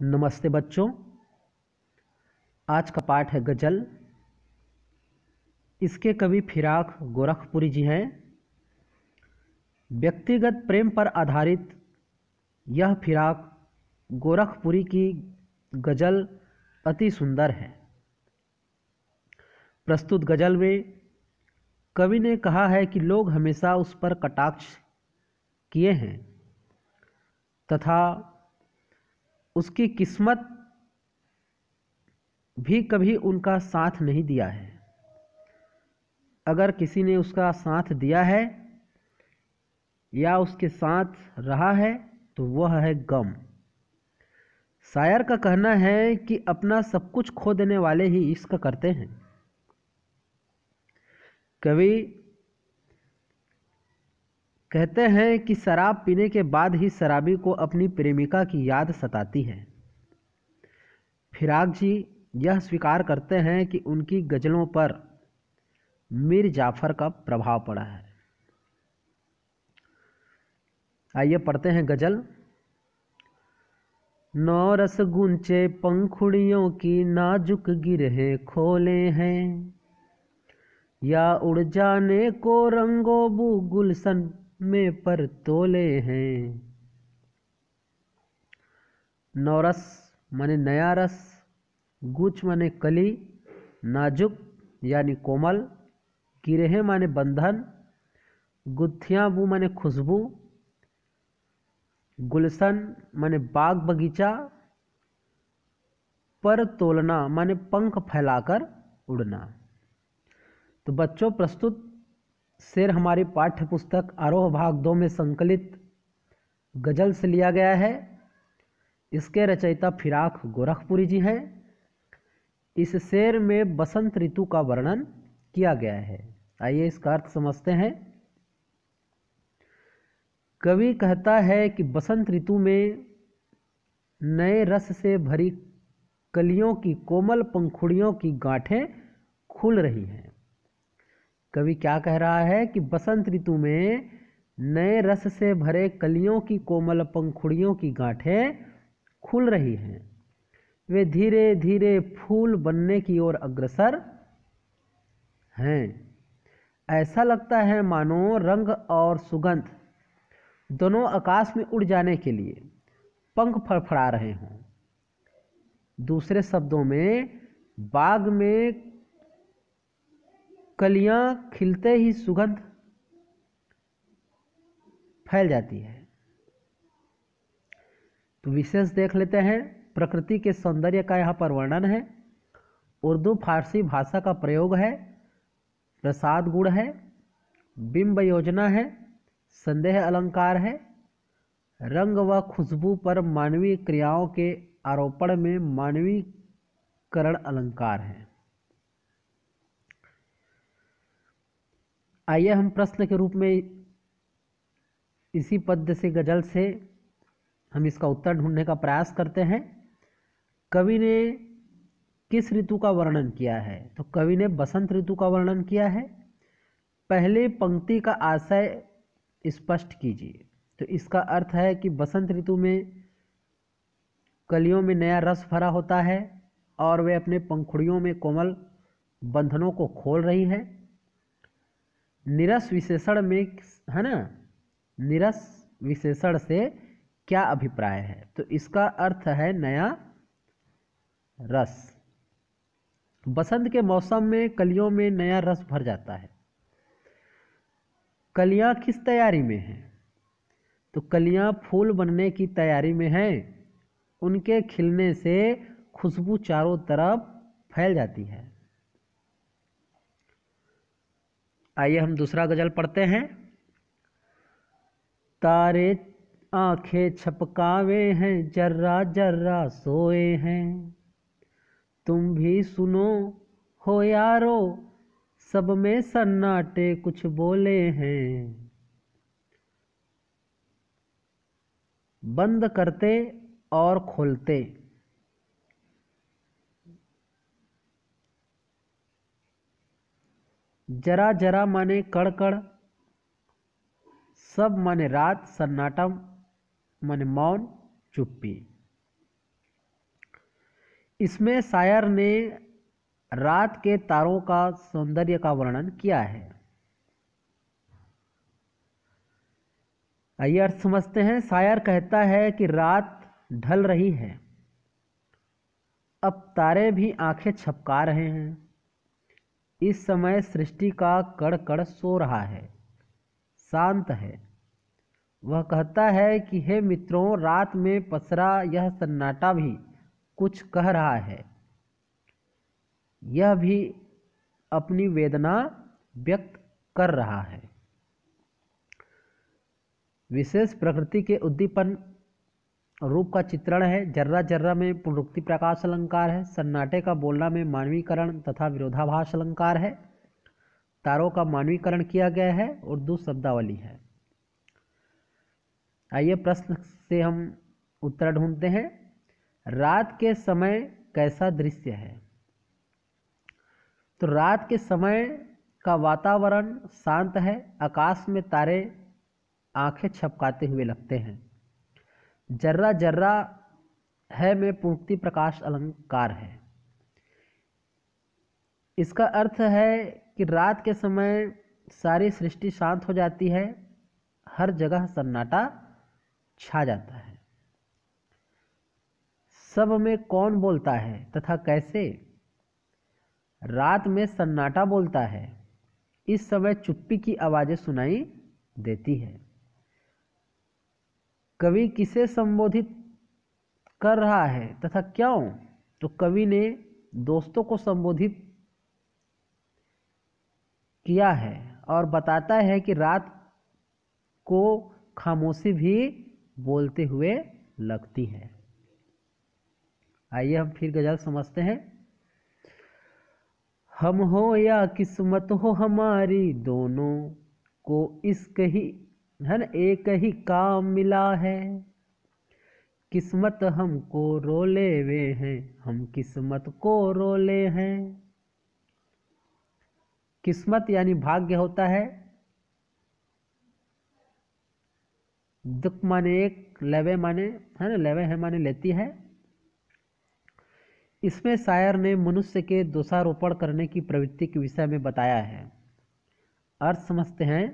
नमस्ते बच्चों। आज का पाठ है गज़ल। इसके कवि फिराक गोरखपुरी जी हैं। व्यक्तिगत प्रेम पर आधारित यह फिराक गोरखपुरी की गज़ल अति सुंदर है। प्रस्तुत गज़ल में कवि ने कहा है कि लोग हमेशा उस पर कटाक्ष किए हैं तथा उसकी किस्मत भी कभी उनका साथ नहीं दिया है। अगर किसी ने उसका साथ दिया है या उसके साथ रहा है तो वह है गम। शायर का कहना है कि अपना सब कुछ खो देने वाले ही इश्क करते हैं। कवि कहते हैं कि शराब पीने के बाद ही शराबी को अपनी प्रेमिका की याद सताती है। फिराक जी यह स्वीकार करते हैं कि उनकी गज़लों पर मीर जाफ़र का प्रभाव पड़ा है। आइए पढ़ते हैं गज़ल। नौ रस गुंचे पंखुड़ियों की नाजुक गिरहें खोले हैं, या उड़ जाने को रंगो बू गुलशन में पर तोले हैं। नौरस माने नया रस, गुच माने कली, नाजुक यानी कोमल, गिरहें माने बंधन, गुत्थियाँ बू माने खुशबू, गुलशन माने बाग बगीचा, पर तोलना माने पंख फैलाकर उड़ना। तो बच्चों, प्रस्तुत शेर हमारी पाठ्य पुस्तक आरोह भाग 2 में संकलित गज़ल से लिया गया है। इसके रचयिता फिराक गोरखपुरी जी हैं। इस शेर में बसंत ऋतु का वर्णन किया गया है। आइए इसका अर्थ समझते हैं। कवि कहता है कि बसंत ऋतु में नए रस से भरी कलियों की कोमल पंखुड़ियों की गांठें खुल रही हैं। कवि क्या कह रहा है कि बसंत ऋतु में नए रस से भरे कलियों की कोमल पंखुड़ियों की गांठें खुल रही हैं। वे धीरे धीरे फूल बनने की ओर अग्रसर हैं। ऐसा लगता है मानो रंग और सुगंध दोनों आकाश में उड़ जाने के लिए पंख फड़फड़ा रहे हों। दूसरे शब्दों में, बाग में कलियां खिलते ही सुगंध फैल जाती है। तो विशेष देख लेते हैं। प्रकृति के सौंदर्य का यहाँ पर वर्णन है। उर्दू फारसी भाषा का प्रयोग है। प्रसाद गुण है, बिंब योजना है, संदेह अलंकार है, रंग व खुशबू पर मानवीय क्रियाओं के आरोपण में मानवीकरण अलंकार है। आइए हम प्रश्न के रूप में इसी पद्य से गज़ल से हम इसका उत्तर ढूंढने का प्रयास करते हैं। कवि ने किस ऋतु का वर्णन किया है? तो कवि ने बसंत ऋतु का वर्णन किया है। पहली पंक्ति का आशय स्पष्ट कीजिए। तो इसका अर्थ है कि बसंत ऋतु में कलियों में नया रस भरा होता है और वे अपने पंखुड़ियों में कोमल बंधनों को खोल रही है। निरस विशेषण में है ना, निरस विशेषण से क्या अभिप्राय है? तो इसका अर्थ है नया रस। बसंत के मौसम में कलियों में नया रस भर जाता है। कलियां किस तैयारी में हैं? तो कलियां फूल बनने की तैयारी में हैं। उनके खिलने से खुशबू चारों तरफ फैल जाती है। आइए हम दूसरा गज़ल पढ़ते हैं। तारे आंखें छपकावे हैं, जर्रा जर्रा सोए हैं, तुम भी सुनो हो यारो, सब में सन्नाटे कुछ बोले हैं। बंद करते और खोलते, जरा जरा माने कड़कड़, सब माने रात, सन्नाटा माने मौन चुप्पी। इसमें शायर ने रात के तारों का सौंदर्य का वर्णन किया है। आइए अर्थ समझते हैं। शायर कहता है कि रात ढल रही है, अब तारे भी आंखें झपका रहे हैं। इस समय सृष्टि का कड़ कड़ सो रहा है, शांत है। वह कहता है कि हे मित्रों, रात में पसरा यह सन्नाटा भी कुछ कह रहा है। यह भी अपनी वेदना व्यक्त कर रहा है। विशेष प्रकृति के उद्दीपन रूप का चित्रण है। जर्रा जर्रा में पुनरुक्ति प्रकाश अलंकार है। सन्नाटे का बोलना में मानवीकरण तथा विरोधाभास अलंकार है। तारों का मानवीकरण किया गया है। उर्दू शब्दावली है। आइए प्रश्न से हम उत्तर ढूंढते हैं। रात के समय कैसा दृश्य है? तो रात के समय का वातावरण शांत है। आकाश में तारे आंखें झपकाते हुए लगते हैं। जर्रा जर्रा है में पूर्ति प्रकाश अलंकार है। इसका अर्थ है कि रात के समय सारी सृष्टि शांत हो जाती है, हर जगह सन्नाटा छा जाता है। सब में कौन बोलता है तथा कैसे? रात में सन्नाटा बोलता है। इस समय चुप्पी की आवाजें सुनाई देती है। कवि किसे संबोधित कर रहा है तथा क्यों? तो कवि ने दोस्तों को संबोधित किया है और बताता है कि रात को खामोशी भी बोलते हुए लगती है। आइए हम फिर गजल समझते हैं। हम हो या किस्मत हो हमारी, दोनों को इश्क ही है न एक ही काम मिला है। किस्मत हमको रोले वे हैं, हम किस्मत को रोले हैं। किस्मत यानी भाग्य होता है। दुख माने एक, लेवे माने है ना, लेवे है माने लेती है। इसमें शायर ने मनुष्य के दोषारोपण करने की प्रवृत्ति के विषय में बताया है। अर्थ समझते हैं।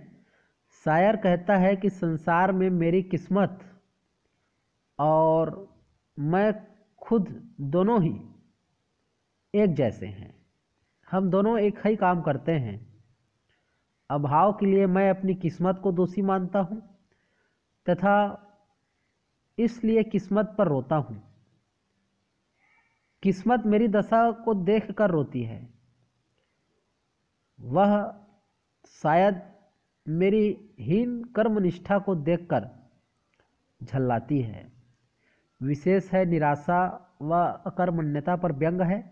शायर कहता है कि संसार में मेरी किस्मत और मैं खुद दोनों ही एक जैसे हैं। हम दोनों एक ही काम करते हैं। अभाव के लिए मैं अपनी किस्मत को दोषी मानता हूँ तथा इसलिए किस्मत पर रोता हूँ। किस्मत मेरी दशा को देखकर रोती है। वह शायद मेरी हीन कर्मनिष्ठा को देखकर झल्लाती है। विशेष है निराशा व अकर्मण्यता पर व्यंग है।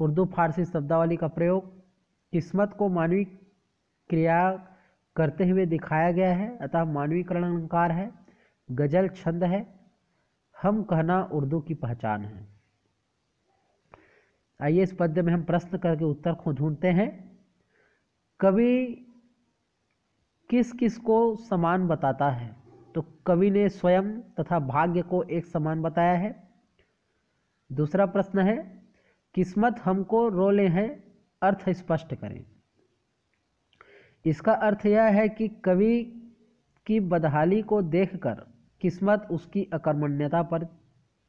उर्दू फारसी शब्दावली का प्रयोग किस्मत को मानवीय क्रिया करते हुए दिखाया गया है, अतः मानवीकरण अलंकार है। गजल छंद है। हम कहना उर्दू की पहचान है। आइए इस पद्य में हम प्रश्न करके उत्तर को ढूंढते हैं। कवि किस किस को समान बताता है? तो कवि ने स्वयं तथा भाग्य को एक समान बताया है। दूसरा प्रश्न है, किस्मत हमको रोले हैं, अर्थ स्पष्ट करें। इसका अर्थ यह है कि कवि की बदहाली को देखकर किस्मत उसकी अकर्मण्यता पर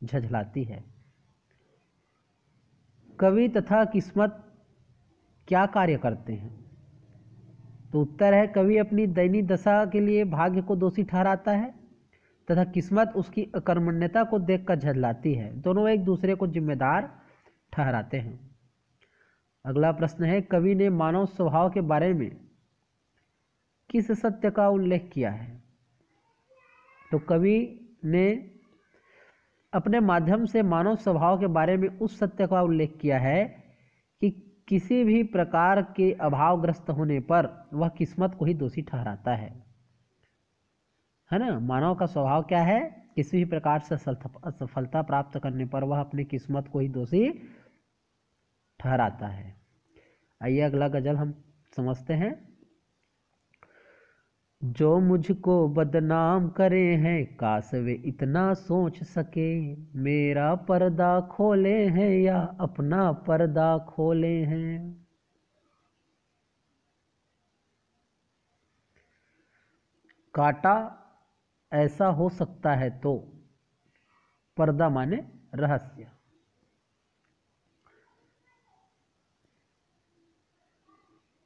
झंझलाती है। कवि तथा किस्मत क्या कार्य करते हैं? तो उत्तर है, कवि अपनी दैनिक दशा के लिए भाग्य को दोषी ठहराता है तथा किस्मत उसकी अकर्मण्यता को देखकर झल्लाती है। दोनों एक दूसरे को जिम्मेदार ठहराते हैं। अगला प्रश्न है, कवि ने मानव स्वभाव के बारे में किस सत्य का उल्लेख किया है? तो कवि ने अपने माध्यम से मानव स्वभाव के बारे में उस सत्य का उल्लेख किया है कि किसी भी प्रकार के अभावग्रस्त होने पर वह किस्मत को ही दोषी ठहराता है ना। मानव का स्वभाव क्या है? किसी भी प्रकार से असफलता प्राप्त करने पर वह अपनी किस्मत को ही दोषी ठहराता है। आइए अगला गजल हम समझते हैं। जो मुझको बदनाम करे हैं, काश वे इतना सोच सके, मेरा पर्दा खोले हैं या अपना पर्दा खोले हैं। काटा ऐसा हो सकता है तो, पर्दा माने रहस्य।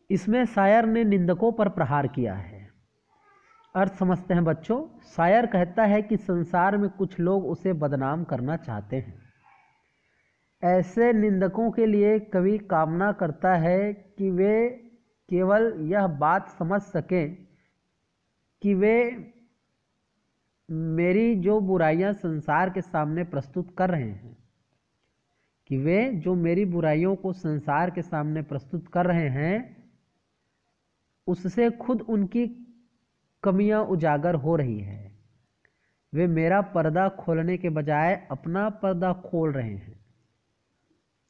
इसमें शायर ने निंदकों पर प्रहार किया है। अर्थ समझते हैं बच्चों। शायर कहता है कि संसार में कुछ लोग उसे बदनाम करना चाहते हैं। ऐसे निंदकों के लिए कवि कामना करता है कि वे केवल यह बात समझ सकें कि वे मेरी जो बुराइयां संसार के सामने प्रस्तुत कर रहे हैं, कि वे जो मेरी बुराइयों को संसार के सामने प्रस्तुत कर रहे हैं, उससे खुद उनकी कमियां उजागर हो रही है। वे मेरा पर्दा खोलने के बजाय अपना पर्दा खोल रहे हैं,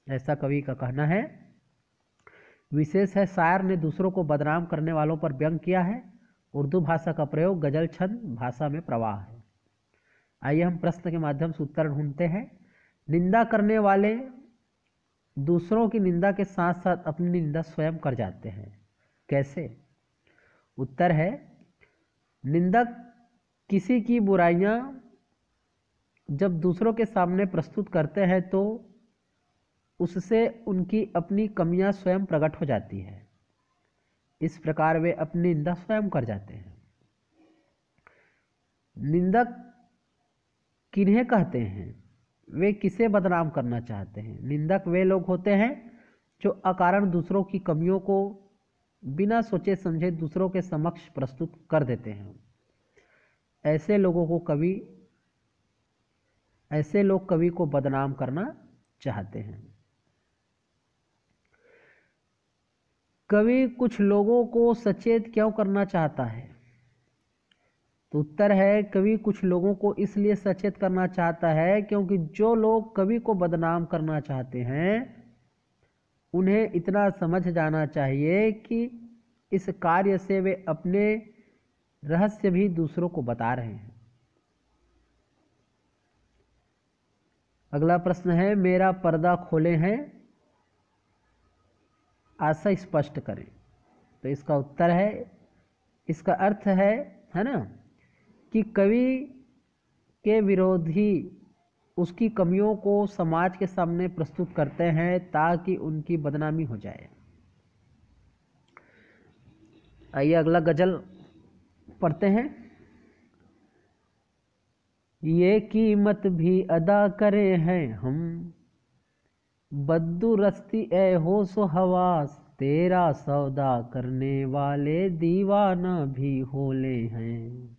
ऐसा कवि का कहना है। विशेष है, शायर ने दूसरों को बदनाम करने वालों पर व्यंग किया है। उर्दू भाषा का प्रयोग गजल छंद भाषा में प्रवाह है। आइए हम प्रश्न के माध्यम से उत्तर ढूंढते हैं। निंदा करने वाले दूसरों की निंदा के साथ साथ अपनी निंदा स्वयं कर जाते हैं। कैसे? उत्तर है, निंदक किसी की बुराइयां जब दूसरों के सामने प्रस्तुत करते हैं तो उससे उनकी अपनी कमियां स्वयं प्रकट हो जाती है। इस प्रकार वे अपनी निंदा स्वयं कर जाते हैं। निंदक किन्हें कहते हैं? वे किसे बदनाम करना चाहते हैं? निंदक वे लोग होते हैं जो अकारण दूसरों की कमियों को बिना सोचे समझे दूसरों के समक्ष प्रस्तुत कर देते हैं। ऐसे लोग कवि को बदनाम करना चाहते हैं। कवि कुछ लोगों को सचेत क्यों करना चाहता है? तो उत्तर है, कवि कुछ लोगों को इसलिए सचेत करना चाहता है क्योंकि जो लोग कवि को बदनाम करना चाहते हैं उन्हें इतना समझ जाना चाहिए कि इस कार्य से वे अपने रहस्य भी दूसरों को बता रहे हैं। अगला प्रश्न है, मेरा पर्दा खोले हैं, आशा स्पष्ट करें। तो इसका उत्तर है, इसका अर्थ है ना, कि कवि के विरोधी उसकी कमियों को समाज के सामने प्रस्तुत करते हैं ताकि उनकी बदनामी हो जाए। आइए अगला गजल पढ़ते हैं। ये कीमत भी अदा करे हैं हम, बद्दुरस्ती ए होश हवास, तेरा सौदा करने वाले दीवाना भी होले हैं।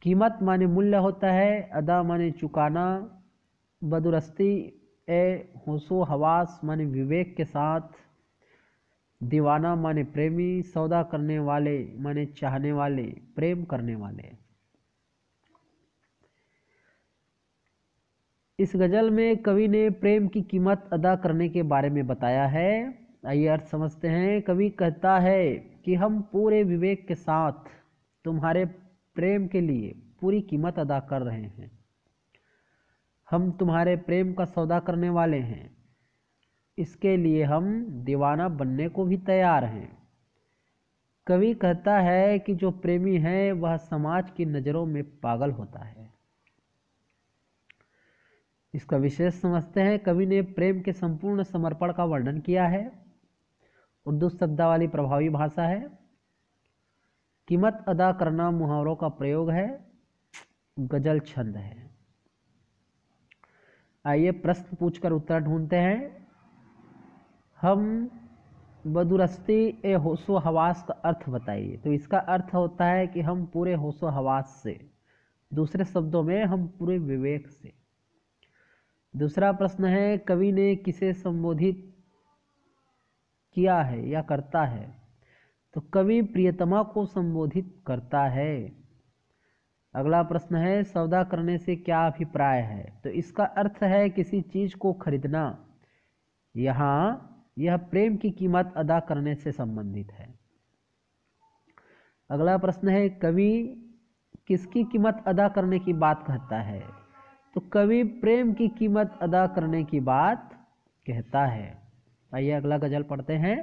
कीमत माने मूल्य होता है, अदा माने चुकाना, बदुरस्ती ए होशो हवास माने विवेक के साथ, दीवाना माने प्रेमी, सौदा करने वाले माने चाहने वाले, प्रेम करने वाले। इस गजल में कवि ने प्रेम की कीमत अदा करने के बारे में बताया है। आइए अर्थ समझते हैं। कवि कहता है कि हम पूरे विवेक के साथ तुम्हारे प्रेम के लिए पूरी कीमत अदा कर रहे हैं। हम तुम्हारे प्रेम का सौदा करने वाले हैं। इसके लिए हम दीवाना बनने को भी तैयार हैं। कवि कहता है कि जो प्रेमी है वह समाज की नज़रों में पागल होता है। इसका विशेष समझते हैं। कवि ने प्रेम के संपूर्ण समर्पण का वर्णन किया है। उर्दू शब्दावली प्रभावी भाषा है। कीमत अदा करना मुहावरों का प्रयोग है। गजल छंद है। आइए प्रश्न पूछकर उत्तर ढूंढते हैं। हम बदुरस्ती ए होशो हवास का अर्थ बताइए। तो इसका अर्थ होता है कि हम पूरे होशो हवास से, दूसरे शब्दों में हम पूरे विवेक से। दूसरा प्रश्न है, कवि ने किसे संबोधित किया है या करता है? तो कवि प्रियतमा को संबोधित करता है। अगला प्रश्न है, सौदा करने से क्या अभिप्राय है? तो इसका अर्थ है किसी चीज को खरीदना। यहाँ यह प्रेम की कीमत अदा करने से संबंधित है। अगला प्रश्न है, कवि किसकी कीमत अदा करने की बात कहता है? तो कवि प्रेम की कीमत अदा करने की बात कहता है। आइए अगला गजल पढ़ते हैं।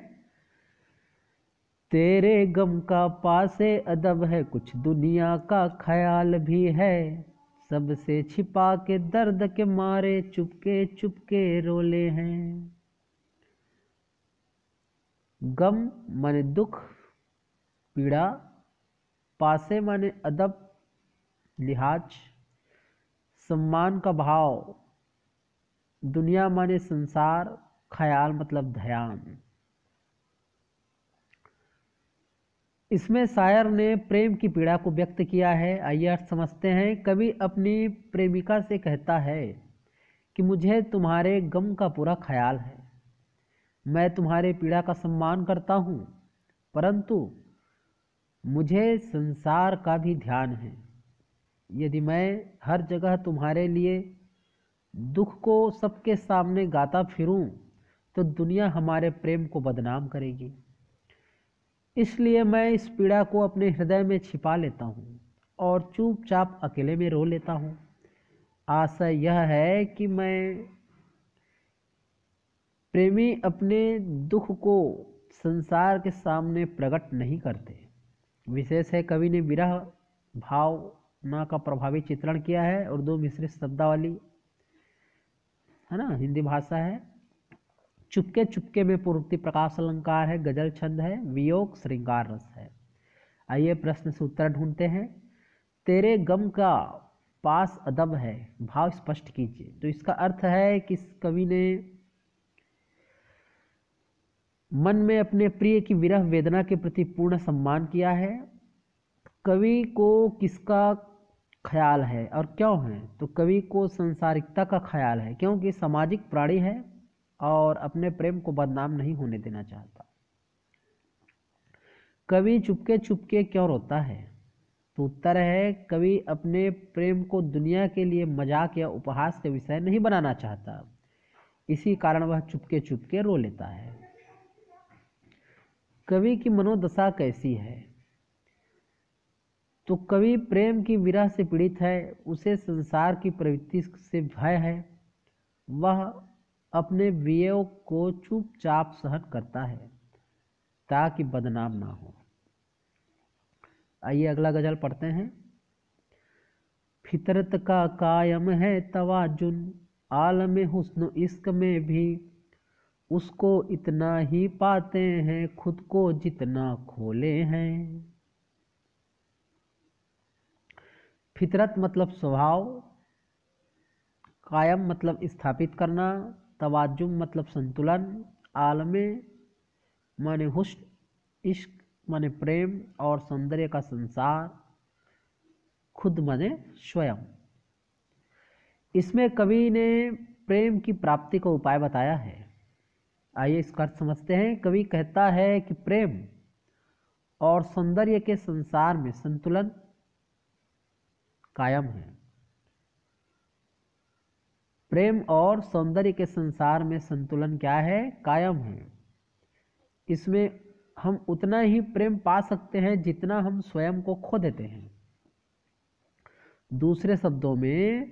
तेरे गम का पासे अदब है, कुछ दुनिया का ख्याल भी है, सबसे छिपा के दर्द के मारे चुपके चुपके रोले हैं। गम माने दुख पीड़ा, पासे माने अदब लिहाज, सम्मान का भाव, दुनिया माने संसार, ख्याल मतलब ध्यान। इसमें शायर ने प्रेम की पीड़ा को व्यक्त किया है। आइए अर्थ समझते हैं। कवि अपनी प्रेमिका से कहता है कि मुझे तुम्हारे गम का पूरा ख्याल है, मैं तुम्हारे पीड़ा का सम्मान करता हूँ, परंतु मुझे संसार का भी ध्यान है। यदि मैं हर जगह तुम्हारे लिए दुख को सबके सामने गाता फिरूं तो दुनिया हमारे प्रेम को बदनाम करेगी। इसलिए मैं इस पीड़ा को अपने हृदय में छिपा लेता हूँ और चुपचाप अकेले में रो लेता हूँ। आशय यह है कि मैं प्रेमी अपने दुख को संसार के सामने प्रकट नहीं करते। विशेष है, कवि ने विरह भावना का प्रभावी चित्रण किया है। उर्दू मिश्रित शब्दावली है ना, हिंदी भाषा है। चुपके चुपके में पूर्ति प्रकाश अलंकार है, गजल छंद है, वियोग श्रृंगार रस है। आइए प्रश्न से उत्तर ढूंढते हैं। तेरे गम का पास अदब है, भाव स्पष्ट कीजिए। तो इसका अर्थ है कि कवि ने मन में अपने प्रिय की विरह वेदना के प्रति पूर्ण सम्मान किया है। कवि को किसका ख्याल है और क्यों है? तो कवि को संसारिकता का ख्याल है, क्योंकि सामाजिक प्राणी है और अपने प्रेम को बदनाम नहीं होने देना चाहता। कवि चुपके चुपके क्यों रोता है? तो उत्तर है, कवि अपने प्रेम को दुनिया के लिए मजाक या उपहास के विषय नहीं बनाना चाहता, इसी कारण वह चुपके चुपके रो लेता है। कवि की मनोदशा कैसी है? तो कवि प्रेम की विरह से पीड़ित है, उसे संसार की प्रवृत्ति से भय है, वह अपने वियोग को चुपचाप सहन करता है ताकि बदनाम ना हो। आइए अगला गजल पढ़ते हैं। फितरत का कायम है तवाजुन, आलम हुस्न इश्क में भी उसको इतना ही पाते हैं खुद को जितना खोले हैं। फितरत मतलब स्वभाव, कायम मतलब स्थापित करना, तवाजुम मतलब संतुलन, आलमे माने हुस्न, इश्क माने प्रेम और सौंदर्य का संसार, खुद माने स्वयं। इसमें कवि ने प्रेम की प्राप्ति का उपाय बताया है। आइए इसका अर्थ समझते हैं। कवि कहता है कि प्रेम और सौंदर्य के संसार में संतुलन कायम है। प्रेम और सौंदर्य के संसार में संतुलन क्या है? कायम है। इसमें हम उतना ही प्रेम पा सकते हैं जितना हम स्वयं को खो देते हैं। दूसरे शब्दों में,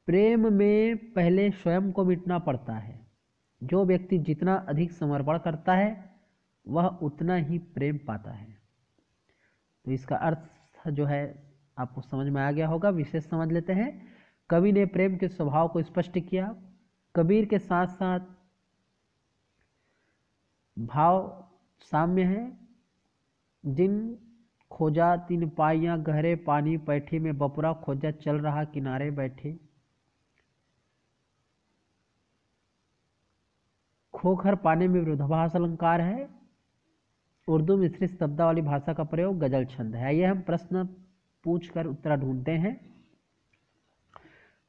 प्रेम में पहले स्वयं को मिटना पड़ता है। जो व्यक्ति जितना अधिक समर्पण करता है वह उतना ही प्रेम पाता है। तो इसका अर्थ जो है आपको समझ में आ गया होगा। विशेष समझ लेते हैं। कवि ने प्रेम के स्वभाव को स्पष्ट किया। कबीर के साथ साथ भाव साम्य है। जिन खोजा तीन पाइयां गहरे पानी पैठी में, बपुरा खोजा चल रहा किनारे बैठे। खोखर पाने में विरोधाभास अलंकार है। उर्दू मिश्रित शब्दावली भाषा का प्रयोग, गजल छंद है। आइए हम प्रश्न पूछकर उत्तर ढूंढते हैं।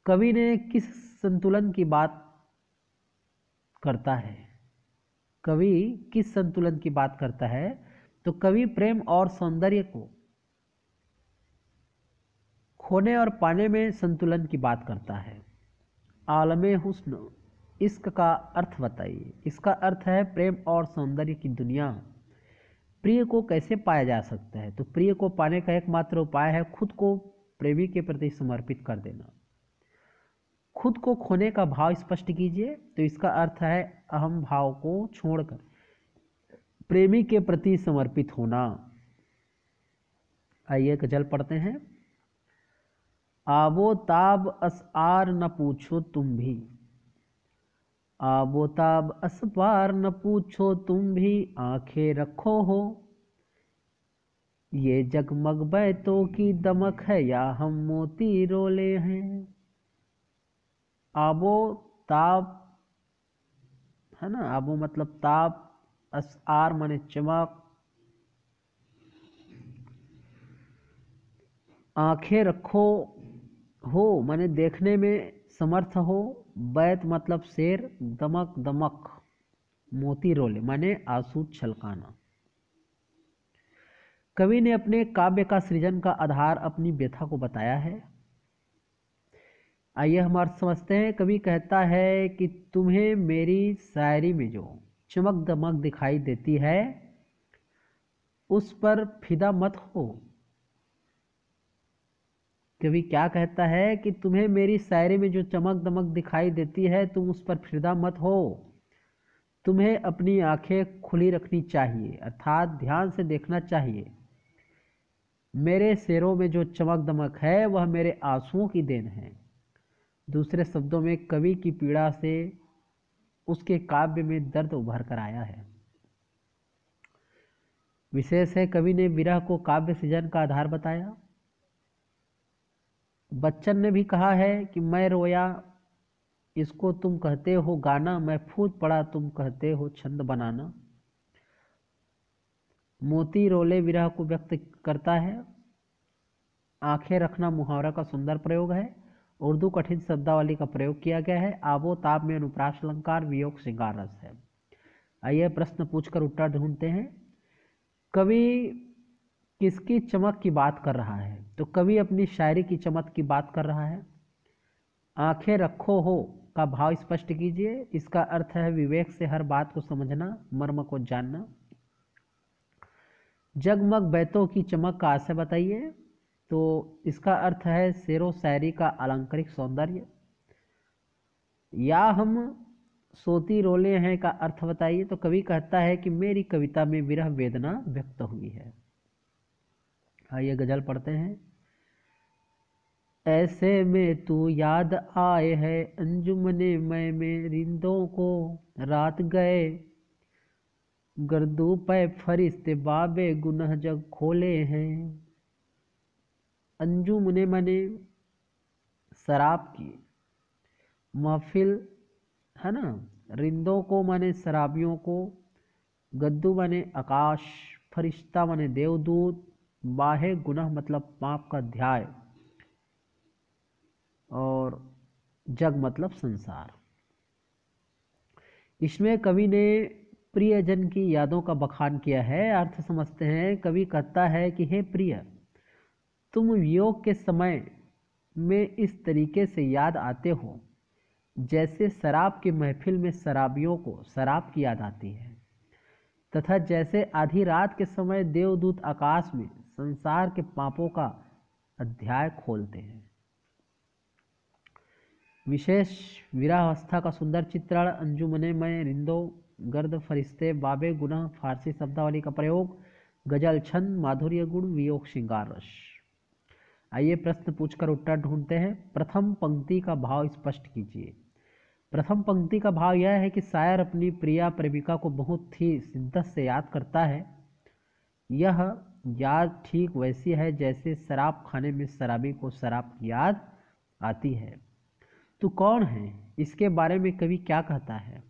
कवि ने किस संतुलन की बात करता है? कवि किस संतुलन की बात करता है? तो कवि प्रेम और सौंदर्य को खोने और पाने में संतुलन की बात करता है। आलमे हुस्न इश्क का अर्थ बताइए। इसका अर्थ है प्रेम और सौंदर्य की दुनिया। प्रिय को कैसे पाया जा सकता है? तो प्रिय को पाने का एकमात्र उपाय है खुद को प्रेमी के प्रति समर्पित कर देना। खुद को खोने का भाव स्पष्ट कीजिए। तो इसका अर्थ है अहम भाव को छोड़कर प्रेमी के प्रति समर्पित होना। आइए गजल पढ़ते हैं। आबो ताब असआर न पूछो तुम भी, आबो ताब असपार न पूछो तुम भी, आंखें रखो हो ये जगमग बैतों की दमक है या हम मोती रोले हैं। आबो ताब है ना, आबो मतलब ताब, असआर माने चमक, आंखें रखो हो माने देखने में समर्थ हो, बैत मतलब शेर, दमक दमक, मोती रोले माने आंसू छलकाना। कवि ने अपने काव्य का सृजन का आधार अपनी व्यथा को बताया है। आइए हम अर्थ समझते हैं। कवि कहता है कि तुम्हें मेरी शायरी में जो चमक दमक दिखाई देती है उस पर फिदा मत हो। कवि क्या कहता है कि तुम्हें मेरी शायरी में जो चमक दमक दिखाई देती है तुम उस पर फिदा मत हो। तुम्हें अपनी आंखें खुली रखनी चाहिए, अर्थात ध्यान से देखना चाहिए। मेरे शेरों में जो चमक दमक है वह मेरे आंसुओं की देन है। दूसरे शब्दों में कवि की पीड़ा से उसके काव्य में दर्द उभर कर आया है। विशेष है कवि ने विरह को काव्य सृजन का आधार बताया। बच्चन ने भी कहा है कि मैं रोया इसको तुम कहते हो गाना, मैं फूट पड़ा तुम कहते हो छंद बनाना। मोती रोले विरह को व्यक्त करता है। आंखें रखना मुहावरा का सुंदर प्रयोग है। उर्दू कठिन शब्दावली का प्रयोग किया गया है। आबो ताब में अनुप्रास अलंकार, वियोग श्रृंगार रस है। आइए प्रश्न पूछकर उत्तर ढूंढते हैं। कवि किसकी चमक की बात कर रहा है? तो कवि अपनी शायरी की चमक की बात कर रहा है। आंखें रखो हो का भाव स्पष्ट कीजिए। इसका अर्थ है विवेक से हर बात को समझना, मर्म को जानना। जगमग बैतों की चमक का आशय बताइए। तो इसका अर्थ है शेरो शायरी का अलंकारिक सौंदर्य। या हम सोती रोले हैं का अर्थ बताइए। तो कवि कहता है कि मेरी कविता में विरह वेदना व्यक्त हुई है। आइए गजल पढ़ते हैं। ऐसे में तू याद आए है अंजुमने मैं में रिंदों को, रात गए गर्दू पे फरिश्ते बाबे गुनह जग खोले हैं। अंजुमने मने शराब की महफिल है ना, रिंदों को माने शराबियों को, गद्दू माने आकाश, फरिश्ता माने देवदूत, बाहे गुनाह मतलब पाप का अध्याय, और जग मतलब संसार। इसमें कवि ने प्रियजन की यादों का बखान किया है। अर्थ समझते हैं। कवि कहता है कि हे प्रिय, तुम वियोग के समय में इस तरीके से याद आते हो जैसे शराब की महफिल में शराबियों को शराब की याद आती है, तथा जैसे आधी रात के समय देवदूत आकाश में संसार के पापों का अध्याय खोलते हैं। विशेष विरहावस्था का सुंदर चित्रण। अंजुमने में रिंदो, गर्द, फरिश्ते, बाबे गुनाह, फारसी शब्दावली का प्रयोग, गजल छंद, माधुर्य गुण, वियोग श्रृंगार रस। आइए प्रश्न पूछकर उत्तर ढूंढते हैं। प्रथम पंक्ति का भाव स्पष्ट कीजिए। प्रथम पंक्ति का भाव यह है कि शायर अपनी प्रिया प्रेमिका को बहुत ही शिद्दत से याद करता है। यह याद ठीक वैसी है जैसे शराब खाने में शराबी को शराब की याद आती है। तू कौन है, इसके बारे में कवि क्या कहता है?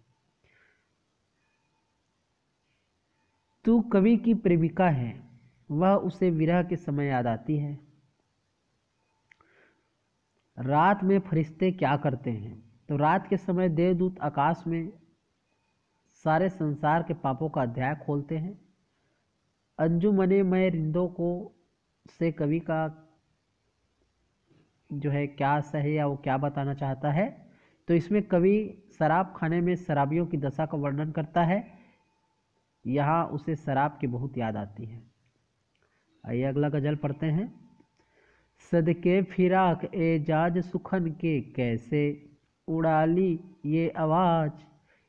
तू कवि की प्रेमिका है, वह उसे विरह के समय याद आती है। रात में फरिश्ते क्या करते हैं? तो रात के समय देवदूत आकाश में सारे संसार के पापों का अध्याय खोलते हैं। अंजुमने में रिंदों को से कवि का जो है क्या सही या वो क्या बताना चाहता है? तो इसमें कवि शराब खाने में शराबियों की दशा का वर्णन करता है। यहाँ उसे शराब की बहुत याद आती है। आइए अगला गजल पढ़ते हैं। सदके फिराक एजाज सुखन के कैसे उड़ा ली ये आवाज,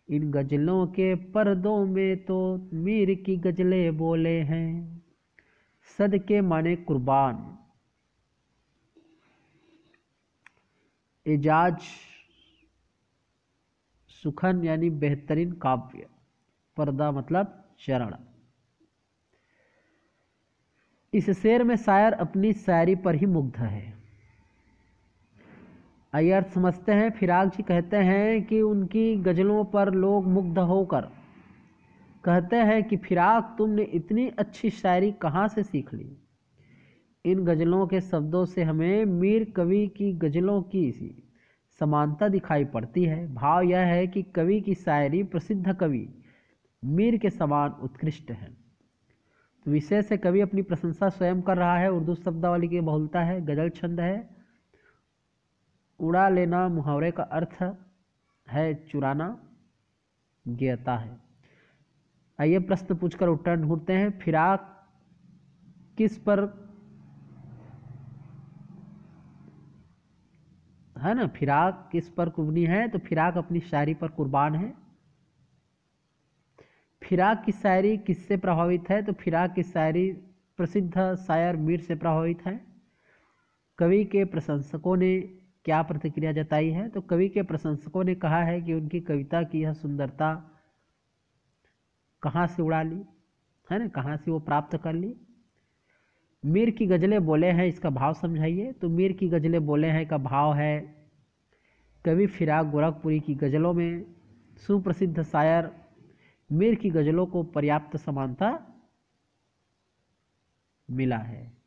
इन गजलों के पर्दों में तो मीर की गजलें बोले हैं। सदके माने कुर्बान, एजाज सुखन यानी बेहतरीन काव्य, पर्दा मतलब चरण। इस शेर में शायर अपनी शायरी पर ही मुग्ध है। आइए अर्थ समझते हैं। फिराक जी कहते हैं कि उनकी गजलों पर लोग मुग्ध होकर कहते हैं कि फिराक तुमने इतनी अच्छी शायरी कहाँ से सीख ली। इन गजलों के शब्दों से हमें मीर कवि की गजलों की सी समानता दिखाई पड़ती है। भाव यह है कि कवि की शायरी प्रसिद्ध कवि मीर के समान उत्कृष्ट है। तो विषय से कवि अपनी प्रशंसा स्वयं कर रहा है। उर्दू शब्दावली की बहुलता है, गजल छंद है। उड़ा लेना मुहावरे का अर्थ है चुराना, ज्ञता है। आइए प्रश्न पूछकर उत्तर ढूंढते हैं। फिराक किस पर है ना, फिराक किस पर कुर्बानी है, तो फिराक अपनी शायरी पर कुर्बान है। फिराक की शायरी किससे प्रभावित है, तो फिराक की शायरी प्रसिद्ध शायर मीर से प्रभावित है। कवि के प्रशंसकों ने क्या प्रतिक्रिया जताई है, तो कवि के प्रशंसकों ने कहा है कि उनकी कविता की यह सुंदरता कहाँ से उड़ा ली है ना, कहाँ से वो प्राप्त कर ली। मीर की गजलें बोले हैं, इसका भाव समझाइए। तो मीर की गजलें बोले हैं का भाव है कवि फिराक गोरखपुरी की गजलों में सुप्रसिद्ध शायर मीर की गजलों को पर्याप्त समानता मिला है।